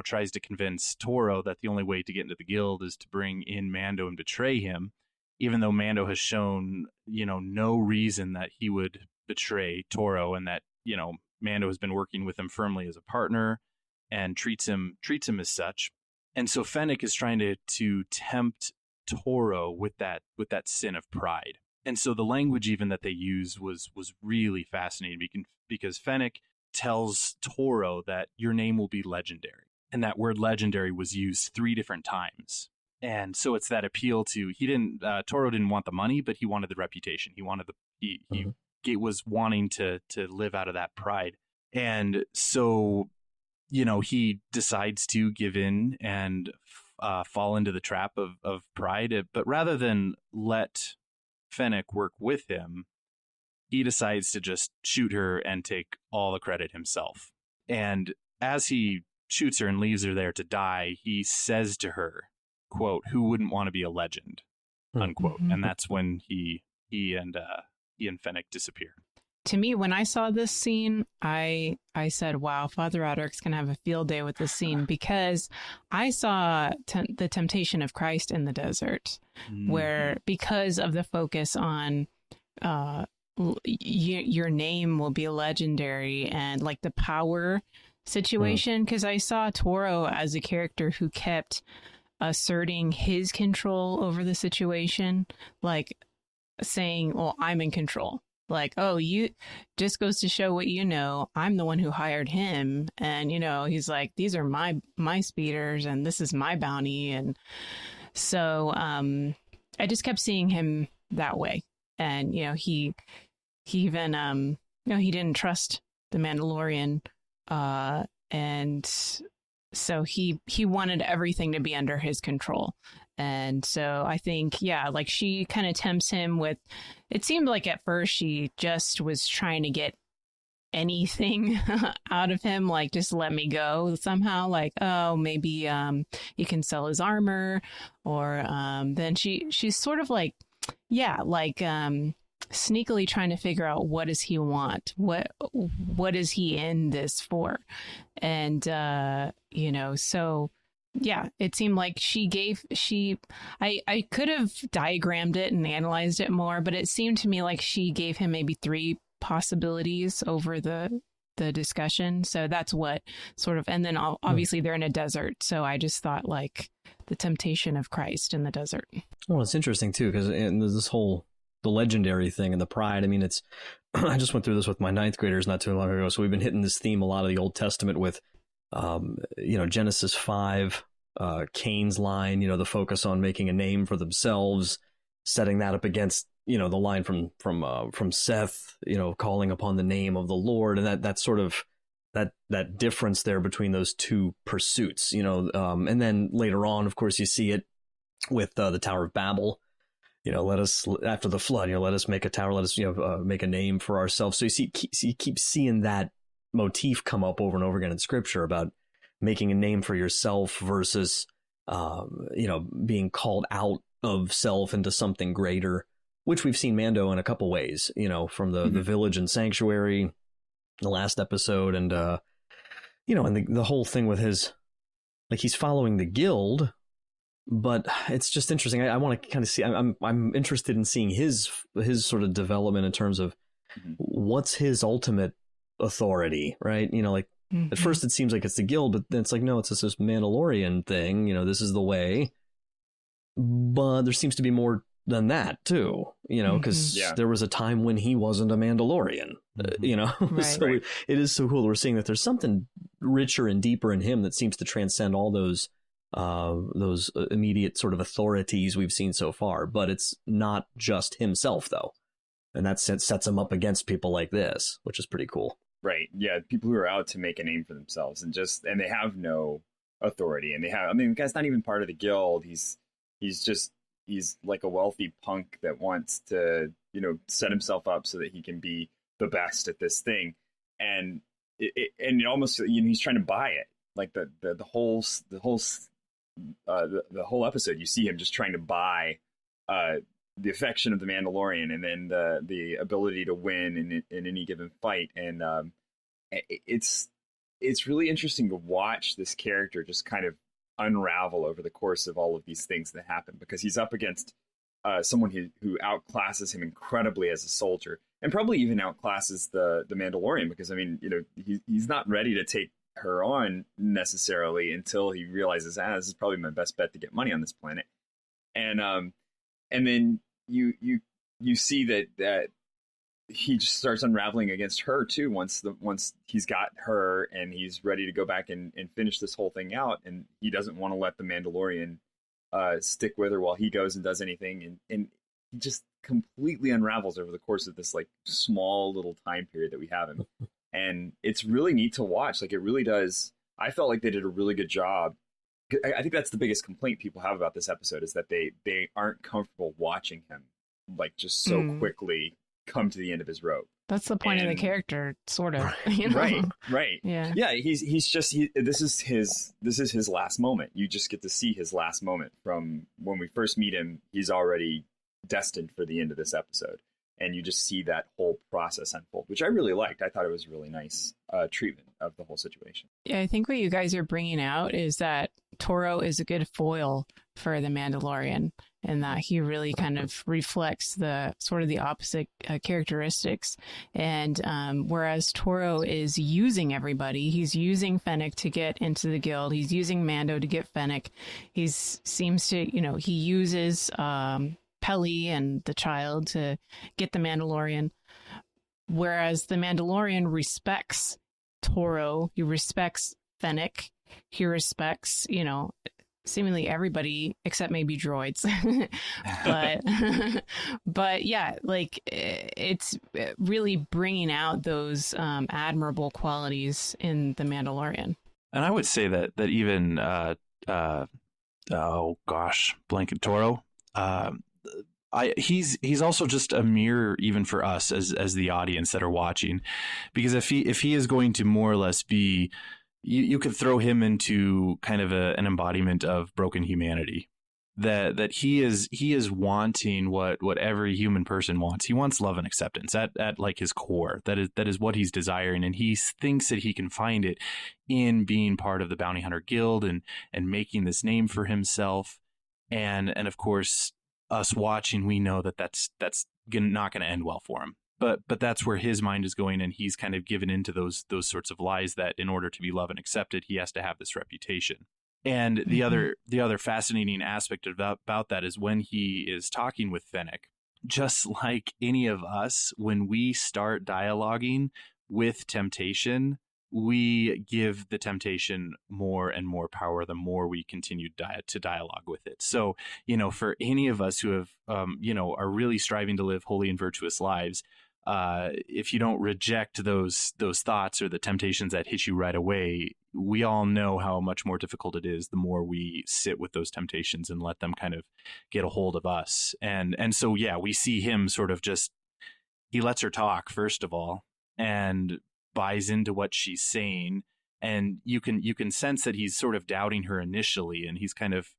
tries to convince Toro that the only way to get into the guild is to bring in Mando and betray him, even though Mando has shown, no reason that he would betray Toro, and that, Mando has been working with him firmly as a partner and treats him as such. And so Fennec is trying to tempt Toro with that sin of pride. And so the language even that they use was really fascinating, because Fennec tells Toro that your name will be legendary. And that word legendary was used 3 different times. And so it's that appeal to, Toro didn't want the money, but he wanted the reputation. He wanted he was wanting to live out of that pride. And so, he decides to give in and fall into the trap of pride. But rather than let Fennec work with him, he decides to just shoot her and take all the credit himself. And as he shoots her and leaves her there to die, he says to her, quote, "Who wouldn't want to be a legend?" unquote. And that's when he and Fennec disappear. To me, when I saw this scene, I said, wow, Father Roderick's going to have a field day with this scene, because I saw the temptation of Christ in the desert, where because of the focus on your name will be legendary and like the power situation, because I saw Toro as a character who kept asserting his control over the situation, like saying, well, I'm in control. Like, oh, you just goes to show what I'm the one who hired him. And, he's like, these are my speeders and this is my bounty. And so I just kept seeing him that way. And, he even, he didn't trust the Mandalorian. And so he wanted everything to be under his control. And so I think, like she kind of tempts him with, it seemed like at first she just was trying to get anything out of him, like just let me go somehow, like, oh, maybe you can sell his armor, or then she's sort of like, sneakily trying to figure out, what does he want? What is he in this for? And, so yeah, it seemed like I could have diagrammed it and analyzed it more, but it seemed to me like she gave him maybe 3 possibilities over the discussion. So that's what sort of, and then obviously they're in a desert. So I just thought like the temptation of Christ in the desert. Well, it's interesting too, because this whole, the legendary thing and the pride. I mean, I just went through this with my 9th graders not too long ago. So we've been hitting this theme a lot of the Old Testament with, Genesis 5, Cain's line, the focus on making a name for themselves, setting that up against, the line from Seth, calling upon the name of the Lord, and that sort of that difference there between those 2 pursuits, and then later on, of course, you see it with the Tower of Babel. Let us, after the flood, let us make a tower, let us, make a name for ourselves. So you keep seeing that motif come up over and over again in Scripture about making a name for yourself versus, being called out of self into something greater, which we've seen Mando in a couple ways, from the village and sanctuary, the last episode, and, and the whole thing with his, like, he's following the guild. But it's just interesting. I want to kind of see. I'm interested in seeing his sort of development in terms of what's his ultimate authority, right? At first it seems like it's the guild, but then it's like, no, it's this Mandalorian thing. This is the way. But there seems to be more than that too, because there was a time when he wasn't a Mandalorian, Right. So it is so cool that we're seeing that there's something richer and deeper in him that seems to transcend all those immediate sort of authorities we've seen so far. But it's not just himself though, and that sets him up against people like this, which is pretty cool. Right. Yeah. People who are out to make a name for themselves and they have no authority, and the guy's not even part of the guild. He's like a wealthy punk that wants to, set himself up so that he can be the best at this thing. And it almost, he's trying to buy it. Like the whole episode, you see him just trying to buy, the affection of the Mandalorian, and then the ability to win in any given fight. And it's really interesting to watch this character just kind of unravel over the course of all of these things that happen, because he's up against someone who outclasses him incredibly as a soldier, and probably even outclasses the Mandalorian, because he's not ready to take her on necessarily until he realizes, this is probably my best bet to get money on this planet. And then you see that he just starts unraveling against her too once he's got her and he's ready to go back and finish this whole thing out, and he doesn't want to let the Mandalorian stick with her while he goes and does anything, and he just completely unravels over the course of this like small little time period that we have him. And it's really neat to watch. Like, it really does. I felt like they did a really good job. I think that's the biggest complaint people have about this episode, is that they aren't comfortable watching him like just so quickly come to the end of his rope. That's the point of the character, sort of. Right. Yeah. He's just this is his last moment. You just get to see his last moment from when we first meet him. He's already destined for the end of this episode, and you just see that whole process unfold, which I really liked. I thought it was a really nice treatment of the whole situation. Yeah, I think what you guys are bringing out is that Toro is a good foil for the Mandalorian, and that he really kind of reflects the sort of the opposite characteristics. And whereas Toro is using everybody, he's using Fennec to get into the guild. He's using Mando to get Fennec. He uses Peli and the child to get the Mandalorian. Whereas the Mandalorian respects Toro, he respects Fennec, he respects, seemingly everybody except maybe droids. but yeah, like, it's really bringing out those admirable qualities in the Mandalorian. And I would say that even blanket Toro, he's also just a mirror even for us as the audience that are watching, because if he is going to more or less be, you could throw him into kind of an embodiment of broken humanity, that he is wanting what every human person wants. He wants love and acceptance at like his core. That is what he's desiring, and he thinks that he can find it in being part of the Bounty Hunter Guild and making this name for himself. And of course, us watching, we know that's not going to end well for him. But that's where his mind is going, and he's kind of given into those sorts of lies that in order to be loved and accepted, he has to have this reputation. And the other fascinating aspect about that is when he is talking with Fennec, just like any of us, when we start dialoguing with temptation, we give the temptation more and more power the more we continue to dialogue with it. So, for any of us who have, are really striving to live holy and virtuous lives, if you don't reject those thoughts or the temptations that hit you right away, we all know how much more difficult it is the more we sit with those temptations and let them kind of get a hold of us. And so, yeah, we see him sort of just, he lets her talk, first of all, and buys into what she's saying. And you can sense that he's sort of doubting her initially, and he's kind of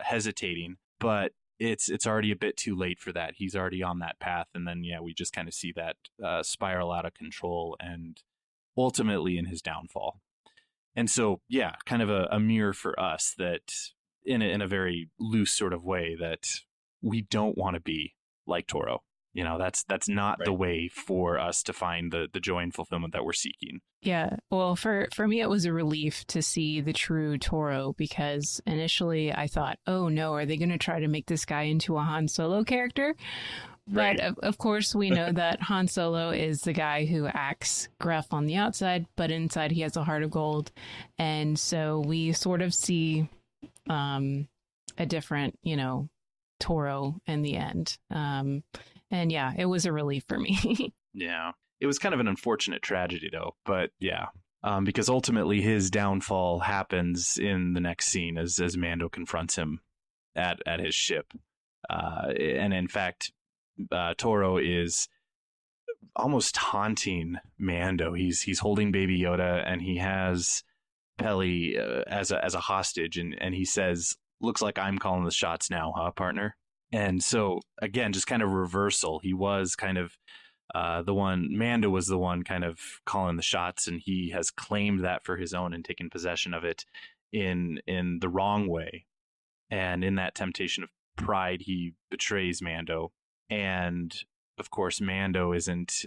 hesitating, but it's already a bit too late for that. He's already on that path. And then, we just kind of see that spiral out of control and ultimately in his downfall. And so, kind of a mirror for us, that in a very loose sort of way, that we don't want to be like Toro. that's not the way for us to find the joy and fulfillment that we're seeking. Yeah. Well, for me, it was a relief to see the true Toro, because initially I thought, oh no, are they going to try to make this guy into a Han Solo character? But of course, we know that Han Solo is the guy who acts gruff on the outside, but inside he has a heart of gold. And so we sort of see a different, Toro in the end. And yeah, it was a relief for me. Yeah. It was kind of an unfortunate tragedy, though. But yeah, because ultimately his downfall happens in the next scene as Mando confronts him at his ship. And in fact, Toro is almost taunting Mando. He's holding Baby Yoda, and he has Peli as a hostage, and he says, "Looks like I'm calling the shots now, huh, partner?" And so again, just kind of reversal. He was kind of Mando was the one kind of calling the shots, and he has claimed that for his own and taken possession of it in the wrong way. And in that temptation of pride, he betrays Mando. And of course, Mando isn't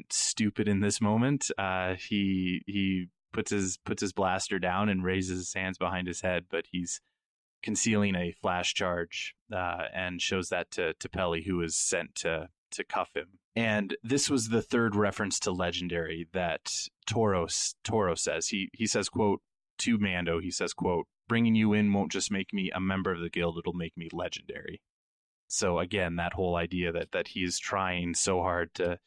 stupid in this moment. He puts his blaster down and raises his hands behind his head, but he's concealing a flash charge and shows that to Peli, who is sent to cuff him. And this was the third reference to legendary that Toro says. He says, quote, to Mando, he says, quote, "Bringing you in won't just make me a member of the guild, it'll make me legendary." So again, that whole idea that he's trying so hard to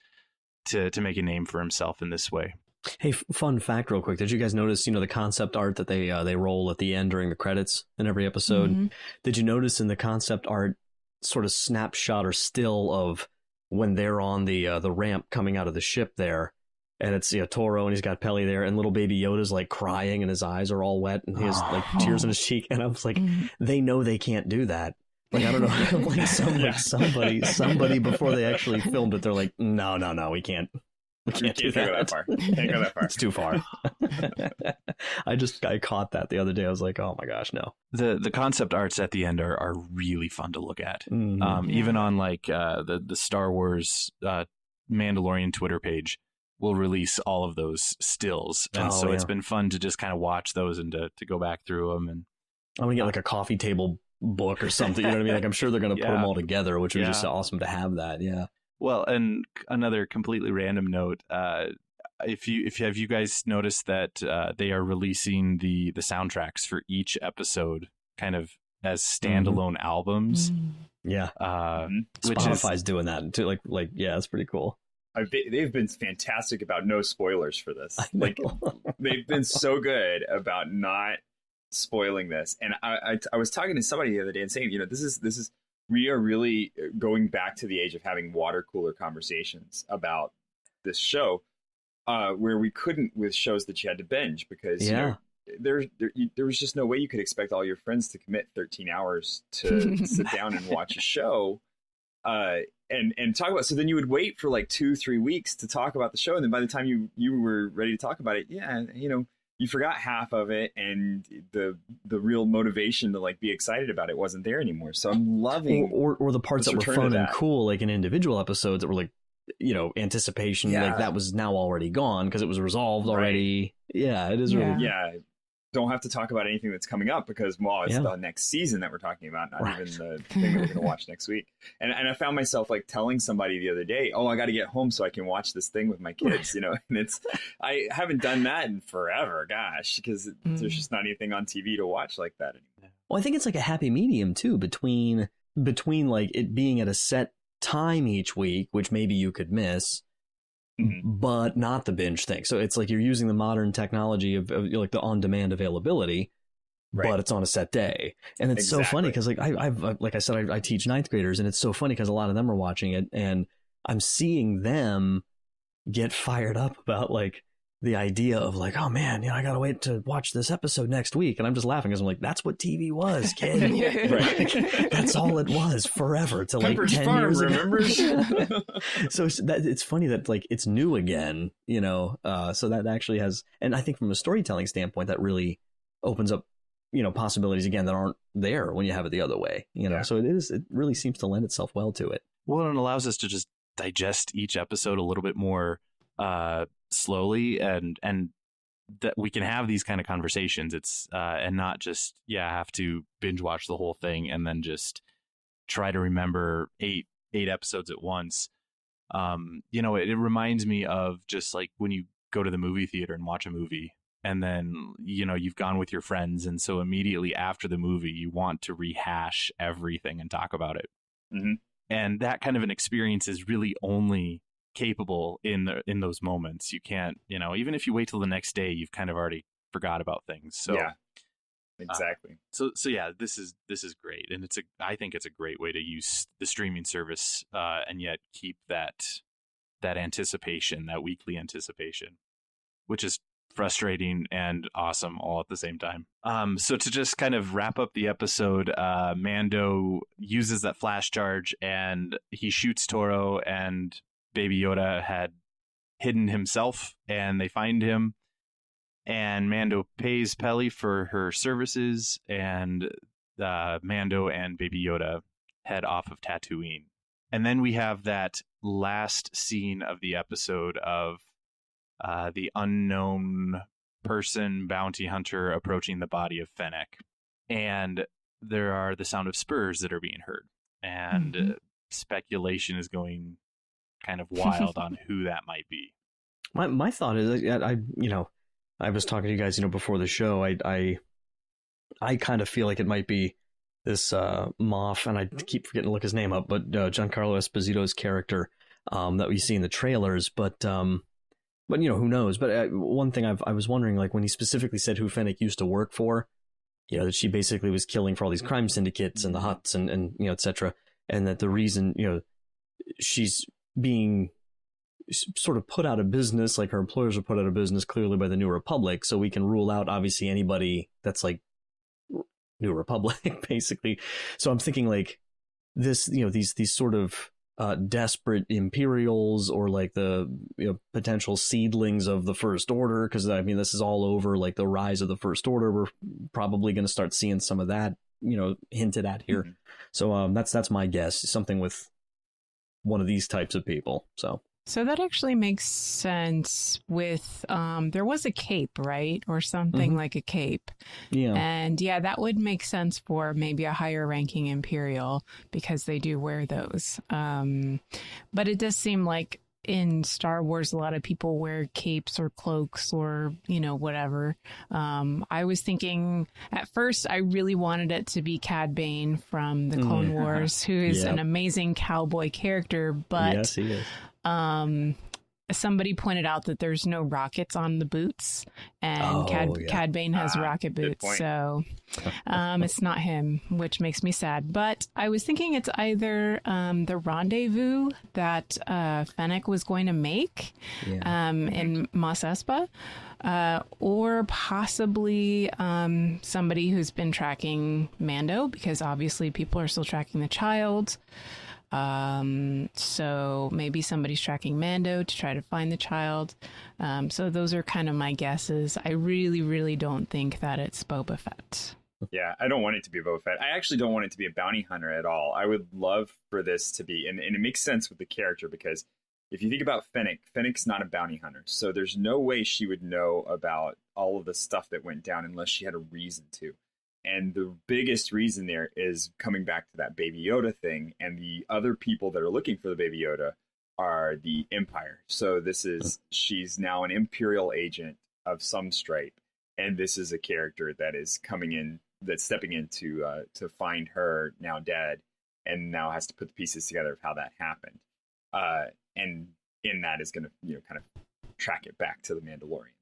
make a name for himself in this way. Hey, fun fact real quick. Did you guys notice, the concept art that they roll at the end during the credits in every episode? Mm-hmm. Did you notice in the concept art sort of snapshot or still of when they're on the ramp coming out of the ship there, and it's Toro, and he's got Peli there, and little Baby Yoda's like crying and his eyes are all wet and he has like tears in his cheek, and I was like, they know they can't do that. Like, I don't know, somebody before they actually filmed it, they're like, no, we can't do that. Go that far. Can't go that far. It's too far. I caught that the other day. I was like, oh my gosh, no. The concept arts at the end are really fun to look at. Mm-hmm. Even on like the Star Wars Mandalorian Twitter page will release all of those stills, and it's been fun to just kind of watch those and to go back through them. And I'm gonna get like a coffee table book or something. You know what I mean? Like, I'm sure they're gonna put them all together, which was just awesome to have that. Yeah. Well, and another completely random note, have you guys noticed that they are releasing the soundtracks for each episode kind of as standalone albums? Yeah. Spotify's doing that too. Like, yeah, it's pretty cool. They've been fantastic about no spoilers for this. Like, they've been so good about not spoiling this. And I was talking to somebody the other day and saying, this is we are really going back to the age of having water cooler conversations about this show, where we couldn't with shows that you had to binge, because there was just no way you could expect all your friends to commit 13 hours to sit down and watch a show and talk about it. So then you would wait for like 2-3 weeks to talk about the show, and then by the time you were ready to talk about it, you forgot half of it, and the real motivation to like be excited about it wasn't there anymore. So I'm loving or the parts that were fun and cool, like in individual episodes that were like, anticipation, like that was now already gone because it was resolved already. Yeah, it is really. Yeah, don't have to talk about anything that's coming up because it's the next season that we're talking about, not even the thing that we're going to watch next week. And I found myself like telling somebody the other day, I got to get home so I can watch this thing with my kids, and I haven't done that in forever, gosh, because there's just not anything on TV to watch like that anymore. Well, I think it's like a happy medium too between like it being at a set time each week, which maybe you could miss, but not the binge thing. So it's like you're using the modern technology of like the on-demand availability, but it's on a set day. And it's so funny because like like I said, I teach 9th graders, and it's so funny because a lot of them are watching it, and I'm seeing them get fired up about like the idea of like, oh man, I gotta wait to watch this episode next week. And I'm just laughing because I'm like, that's what TV was, kid. Like, that's all it was forever till like Pepper's 10 Farm, years ago. remember? So it's funny that like it's new again, so that actually has, and I think from a storytelling standpoint, that really opens up, possibilities again that aren't there when you have it the other way, so it really seems to lend itself well to it. Well, and it allows us to just digest each episode a little bit more slowly, and that we can have these kind of conversations. It's and not just have to binge watch the whole thing and then just try to remember eight episodes at once. It reminds me of just like when you go to the movie theater and watch a movie, and then you've gone with your friends, and so immediately after the movie you want to rehash everything and talk about it. Mm-hmm. And that kind of an experience is really only capable in those moments. You can't, even if you wait till the next day, you've kind of already forgot about things. So yeah, exactly. So yeah, this is great, and I think it's a great way to use the streaming service, and yet keep that anticipation, that weekly anticipation, which is frustrating and awesome all at the same time. So to just kind of wrap up the episode, Mando uses that flash charge and he shoots Toro, and Baby Yoda had hidden himself, and they find him, and Mando pays Peli for her services, and Mando and Baby Yoda head off of Tatooine. And then we have that last scene of the episode of the unknown person bounty hunter approaching the body of Fennec, and there are the sound of spurs that are being heard, and speculation is going kind of wild on who that might be. My thought is, I was talking to you guys, before the show. I kind of feel like it might be this Moff, and I keep forgetting to look his name up, but Giancarlo Esposito's character that we see in the trailers, but who knows? But one thing I was wondering, like when he specifically said who Fennec used to work for, that she basically was killing for all these crime syndicates and the Hutts and etc., and that the reason she's being sort of put out of business, like her employers are put out of business clearly by the New Republic, so we can rule out obviously anybody that's like New Republic basically. So I'm thinking like this, these sort of desperate Imperials, or like the potential seedlings of the First Order, because this is all over like the rise of the First Order. We're probably going to start seeing some of that hinted at here. Mm-hmm. So that's my guess, something with one of these types of people. So that actually makes sense with, there was a cape, right? Or something like a cape. Yeah. And that would make sense for maybe a higher ranking Imperial, because they do wear those. But it does seem like in Star Wars, a lot of people wear capes or cloaks or, whatever. I was thinking at first, I really wanted it to be Cad Bane from the Clone Wars, who is an amazing cowboy character, but yes, he is. Somebody pointed out that there's no rockets on the boots, and Cad Bane has rocket boots, so it's not him, which makes me sad. But I was thinking it's either the rendezvous that Fennec was going to make in Mos Espa, or possibly somebody who's been tracking Mando, because obviously people are still tracking the child. So maybe somebody's tracking Mando to try to find the child. So those are kind of my guesses. I really, really don't think that it's Boba Fett. Yeah, I don't want it to be Boba Fett. I actually don't want it to be a bounty hunter at all. I would love for this to be, and it makes sense with the character, because if you think about Fennec's not a bounty hunter. So there's no way she would know about all of the stuff that went down unless she had a reason to. And the biggest reason there is coming back to that Baby Yoda thing, and the other people that are looking for the Baby Yoda are the Empire. So she's now an Imperial agent of some stripe, and this is a character that is coming in, that's stepping in to find her now dead, and now has to put the pieces together of how that happened. And in that is going to kind of track it back to the Mandalorian.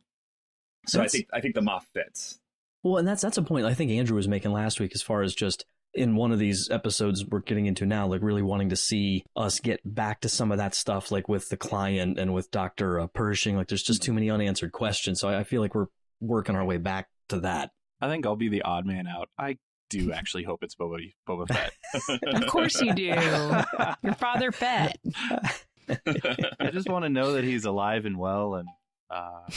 So I think the Moff fits. Well, and that's a point I think Andrew was making last week, as far as just in one of these episodes we're getting into now, like really wanting to see us get back to some of that stuff, like with the client and with Dr. Pershing. Like there's just too many unanswered questions. So I feel like we're working our way back to that. I think I'll be the odd man out. I do actually hope it's Boba Fett. Of course you do. Your father Fett. I just want to know that he's alive and well, and I'd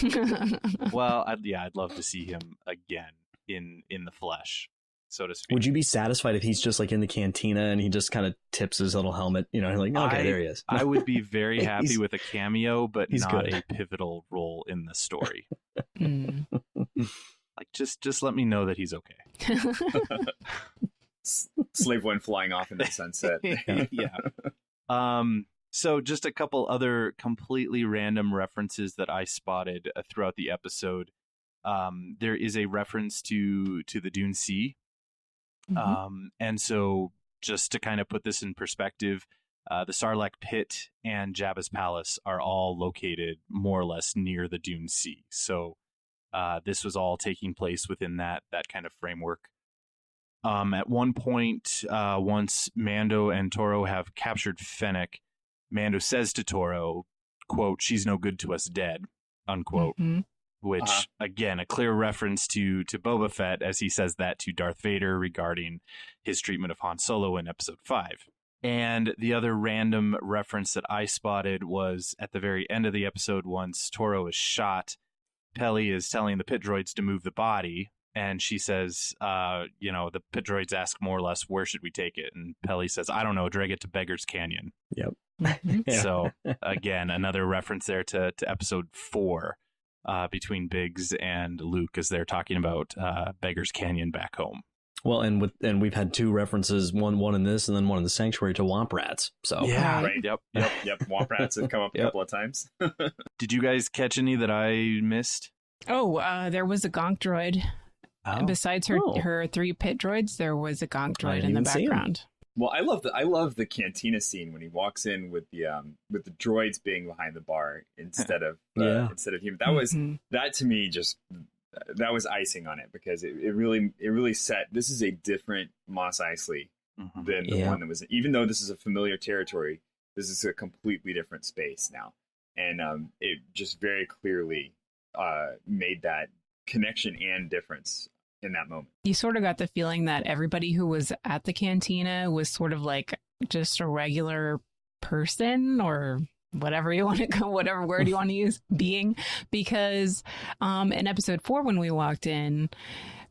love to see him again in the flesh. so to speak. Would you be satisfied if he's just like in the cantina and he just kind of tips his little helmet? You know, like, okay, there he is. I would be very happy with a cameo, but not good. a pivotal role in the story. Like, just let me know that he's okay. Slave one flying off into the sunset. Yeah. So just a couple other completely random references that I spotted throughout the episode. There is a reference to the Dune Sea. And so just to kind of put this in perspective, the Sarlacc pit and Jabba's palace are all located more or less near the Dune Sea. So this was all taking place within that kind of framework. At one point, once Mando and Toro have captured Fennec, Mando says to Toro, quote, "She's no good to us dead," unquote. Which, again, a clear reference to Boba Fett as he says that to Darth Vader regarding his treatment of Han Solo in Episode 5. And the other random reference that I spotted was at the very end of the episode, once Toro is shot, Peli is telling the pit droids to move the body. And she says, the pit droids ask more or less, where should we take it? And Peli says, I don't know, drag it to Beggar's Canyon. Yep. So, again, another reference there to Episode 4 between Biggs and Luke as they're talking about Beggar's Canyon back home. Well, and we've had two references, one in this and then one in the Sanctuary to Womp Rats. So yeah, right. Yep. Womp Rats have come up a couple of times. Did you guys catch any that I missed? There was a gonk droid. Besides her 3 pit droids, there was a gonk droid in the background. Well, I love the cantina scene when he walks in with the droids being behind the bar instead of him. That to me that was icing on it, because it really set, this is a different Mos Eisley than the one that was, even though this is a familiar territory, this is a completely different space now, and it just very clearly made that connection and difference in that moment. You sort of got the feeling that everybody who was at the cantina was sort of like just a regular person, or whatever you want to go, whatever word you want to use, being, because in Episode 4, when we walked in,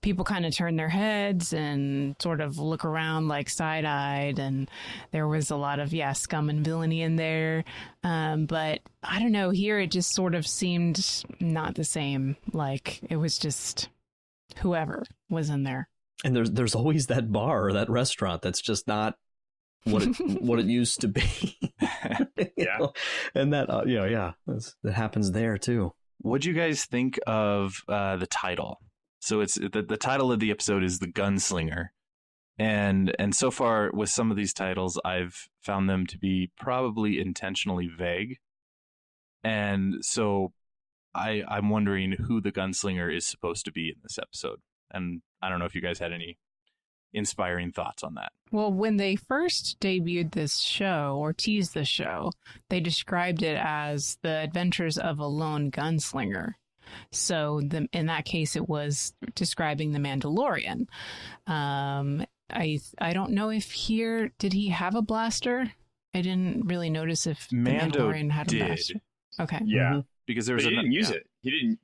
people kind of turn their heads and sort of look around like side-eyed, and there was a lot of scum and villainy in there, but I don't know, here it just sort of seemed not the same. Like it was just whoever was in there. And there's always that bar or that restaurant that's just not what it used to be. Know? And that that happens there too. What'd you guys think of the title? So it's the title of the episode is The Gunslinger. And so far with some of these titles, I've found them to be probably intentionally vague. And so I'm wondering who the gunslinger is supposed to be in this episode. And I don't know if you guys had any inspiring thoughts on that. Well, when they first debuted this show or teased the show, they described it as the adventures of a lone gunslinger. So in that case, it was describing the Mandalorian. I don't know if here, did he have a blaster? I didn't really notice if the Mandalorian had a blaster. Okay. Yeah. Because there was he didn't use it. He didn't.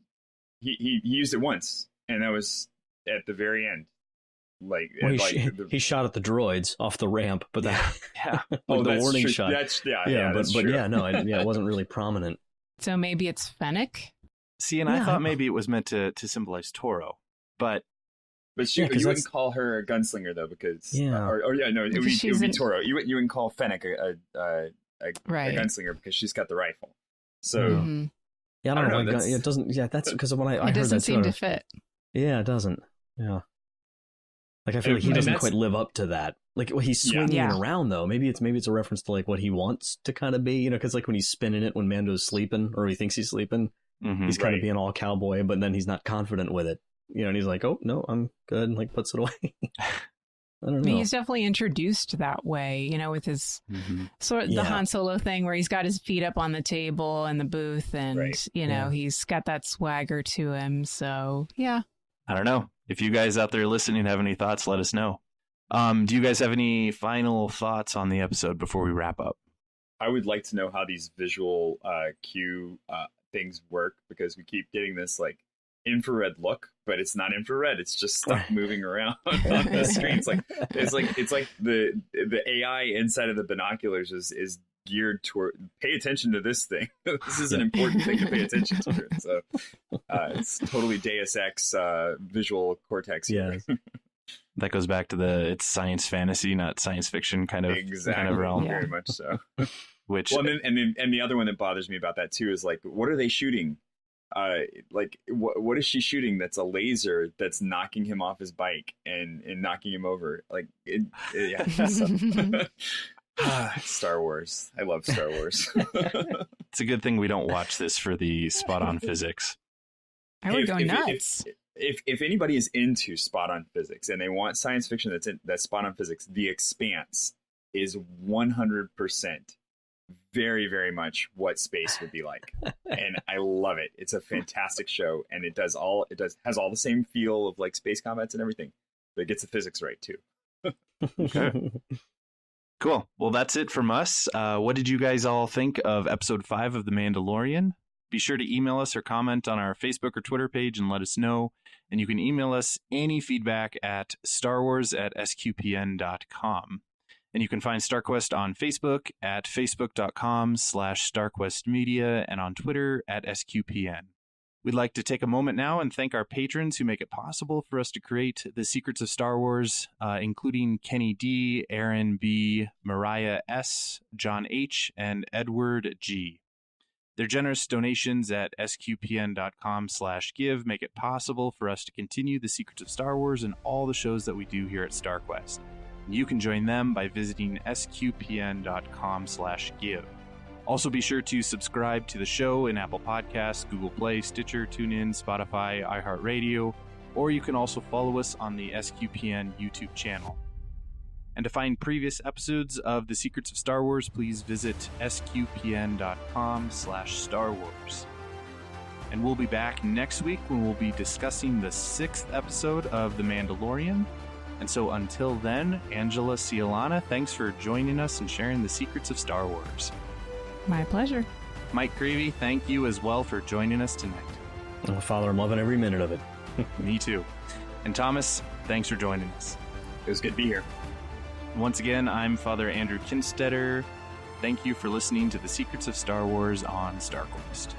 He used it once, and that was at the very end. He shot at the droids off the ramp, but that the warning true. shot. That's it wasn't really prominent. So maybe it's Fennec. See, and I thought maybe it was meant to symbolize Toro, but you wouldn't call her a gunslinger though, because it would be Toro. You wouldn't call Fennec a gunslinger because she's got the rifle. So I don't know. It doesn't. Yeah, that's because when I heard that, it doesn't seem to fit. Yeah, it doesn't. Yeah, like I feel like he doesn't quite live up to that. Like he's swinging it around though. Maybe it's a reference to like what he wants to kind of be. Because like when he's spinning it when Mando's sleeping or he thinks he's sleeping, he's kind of being all cowboy, but then he's not confident with it. And he's like, "Oh no, I'm good," and like puts it away. I don't know. He's definitely introduced that way, with his sort of the Han Solo thing where he's got his feet up on the table in the booth and, he's got that swagger to him. So, yeah. I don't know. If you guys out there listening have any thoughts, let us know. Do you guys have any final thoughts on the episode before we wrap up? I would like to know how these visual cue things work, because we keep getting this like infrared look, but it's not infrared. It's just stuff moving around on the screen. It's like the AI inside of the binoculars is geared toward pay attention to this thing. This is an important thing to pay attention to. So it's totally Deus Ex visual cortex here. Yeah. That goes back to it's science fantasy, not science fiction kind of realm. Yeah. Very much so. Which and the other one that bothers me about that too is like, what are they shooting? What is she shooting? That's a laser that's knocking him off his bike and knocking him over. Like Star Wars. I love Star Wars. It's a good thing we don't watch this for the spot on physics. I would go nuts. If anybody is into spot on physics and they want science fiction that's spot on physics, The Expanse is 100% very, very much what space would be like. And I love it. It's a fantastic show, and it has all the same feel of like space combats and everything, but it gets the physics right too. Okay. Cool. Well, that's it from us. What did you guys all think of episode 5 of The Mandalorian? Be sure to email us or comment on our Facebook or Twitter page and let us know. And you can email us any feedback at starwars@sqpn.com. And you can find StarQuest on Facebook at facebook.com/StarQuestMedia and on Twitter at SQPN. We'd like to take a moment now and thank our patrons who make it possible for us to create The Secrets of Star Wars, including Kenny D, Aaron B, Mariah S, John H, and Edward G. Their generous donations at sqpn.com/give make it possible for us to continue The Secrets of Star Wars and all the shows that we do here at StarQuest. You can join them by visiting sqpn.com/give. Also, be sure to subscribe to the show in Apple Podcasts, Google Play, Stitcher, TuneIn, Spotify, iHeartRadio, or you can also follow us on the SQPN YouTube channel. And to find previous episodes of The Secrets of Star Wars, please visit sqpn.com/Star Wars. And we'll be back next week when we'll be discussing the 6th episode of The Mandalorian. And so until then, Angela Cialana, thanks for joining us and sharing the secrets of Star Wars. My pleasure. Mike Creevy, thank you as well for joining us tonight. Oh, Father, I'm loving every minute of it. Me too. And Thomas, thanks for joining us. It was good to be here. Once again, I'm Father Andrew Kinstetter. Thank you for listening to The Secrets of Star Wars on StarQuest.